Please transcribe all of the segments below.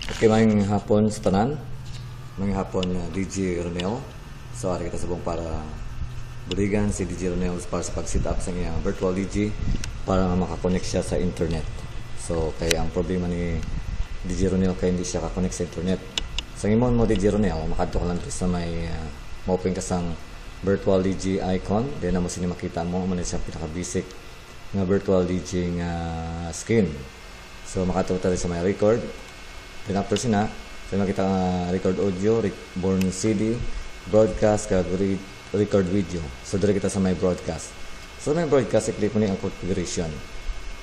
Okay, mayong hapon sa tanan. Mayong hapon DJ Ronel. So, ari kita subong para buligan si DJ Ronel para sa pag-set up sa iyang virtual DJ para makakonect siya sa internet. So, kaya ang problema ni DJ Ronel kaya hindi siya kakonect sa internet. Sa imon mo DJ Ronel, makadto ka lang sa may ma-open ka sang virtual DJ icon. Then mo sini makita mo man siya pinaka-basic nga virtual DJ nga skin. So, makadto ta sa may record. Then after sina, so makita record audio, born CD, broadcast, record video. So dire kita sa my broadcast. So may broadcast, i-click mo na ang configuration.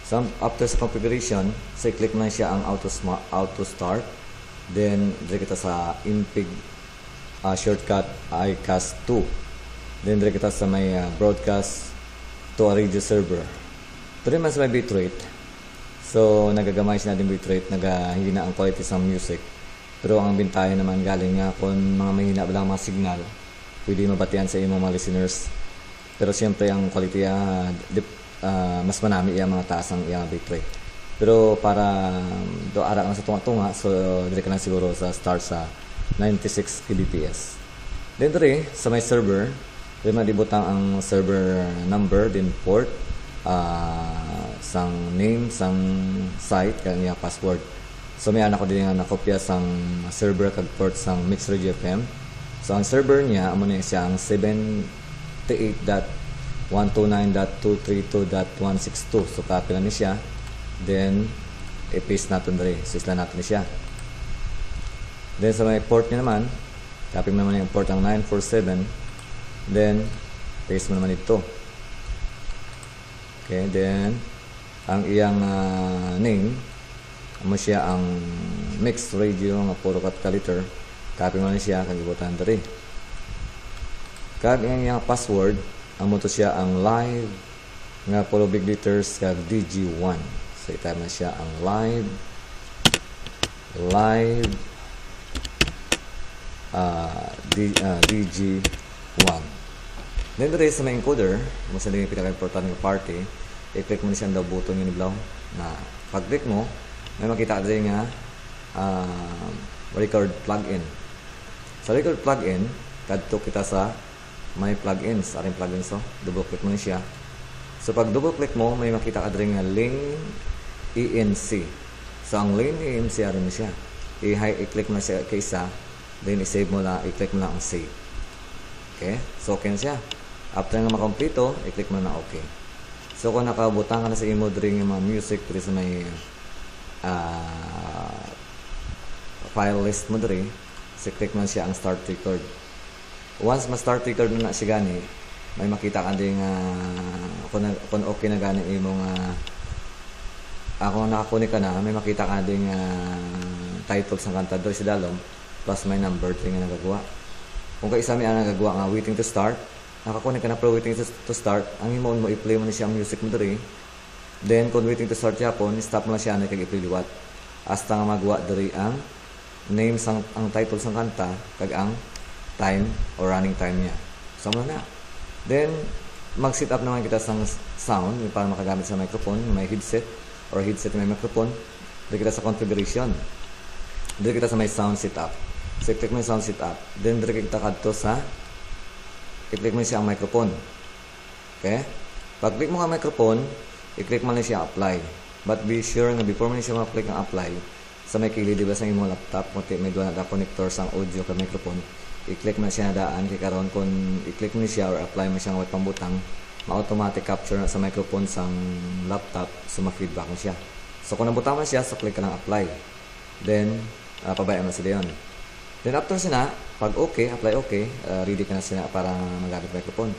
So after sa configuration, so i-click mo na siya ang auto start. Then dire kita sa impig shortcut iCast 2. Then dire kita sa may broadcast to a radio server. Dire man sa may bitrate. So, nagagamay siya natin bitrate, hindi na ang quality sa music. Pero ang bintayan naman galing nga kung mga mahina lang mga signal, pwede mabatian sa imong mga listeners. Pero siyempre ang quality mas manami iya mga taas ang iyang bitrate. Pero para do ara lang sa tunga-tunga, so dire ka lang siguro sa start sa 96 kbps. Then dire sa may server, dire madibutang ang server number din port, sang name, sang site, kanya password. So may anak ko din nga nakopya sang server kag port sang Mix Radio FM. So ang server niya amo na siya ang 78.129.232.162. So copy na ni siya. Then i-paste natin diri. So isla natin ni siya. Then sa may port niya naman, copy mo naman yung port ang 947. Then paste mo naman ito. Okay, then ang iyang name amo siya ang Mix Radio nga puro kat liter. Copy mo na siya kag ibutan diri. Kag ang iyang password amo to siya ang live nga puro big letters kag DG1. So itype na siya ang live DG1. Then diri sa may encoder, mo sa yung pinaka-important ng party, i-click mo na siya ang button yung iblaw na pag-click mo, may makita ka din nga record plugin. Sa record plugin, kadto kita sa may plugins, aring plugins, so double-click mo na siya. So pag double-click mo, may makita ka din nga lane ENC. So ang lane ENC aring na siya. I-click mo na siya kaysa, then i-save mo na, i-click mo na ang save. Okay? So okay na siya. After nga makompleto, i-click mo na okay. So kung nakabutang ka na sa imo diri nga mga music diri sa may file list mo diri, so click mo siya ang start record. Once ma-start record na siya gani, may makita ka din kung okay na gani imong kung nakakunik ka na, may makita ka din title sa kanta diri sa dalom plus may number diri nga nagagawa. Kung kaisa may nagagawa nga waiting to start, nakakunik ka na pero waiting to start, ang himon mo i-play mo na siya ang music mo diri. Then kung waiting to start yapon, stop mo na siya na kag i-play liwat. Hasta nga magawa diri ang name sang ang title sang kanta kag ang time or running time niya. So mo na. Then mag-set up naman kita sang sound para makagamit sa microphone, may headset or headset may microphone. Diri kita sa configuration. Diri kita sa may sound setup. So, i-click mo yung sound setup. Then, direct kita kadto sa i-click mo siya ang microphone. Okay? Pag-click mo ang microphone, i-click mo na siya apply. But be sure nga before mo na siya ma-click ang apply, sa may kilid, diba sa imong laptop, may doon na connector sa audio ka microphone, i-click mo na siya na daan. Kaya karon kung i-click mo na siya or apply mo siya ng pambutang, ma-automatic capture na sa microphone sa laptop, so ma-feedback mo siya. So, kung nabutang mo siya, so click ka ng apply. Then, pabayaan mo sila yun. Then after sina, pag okay, apply okay, ready ka na sina para magamit microphone.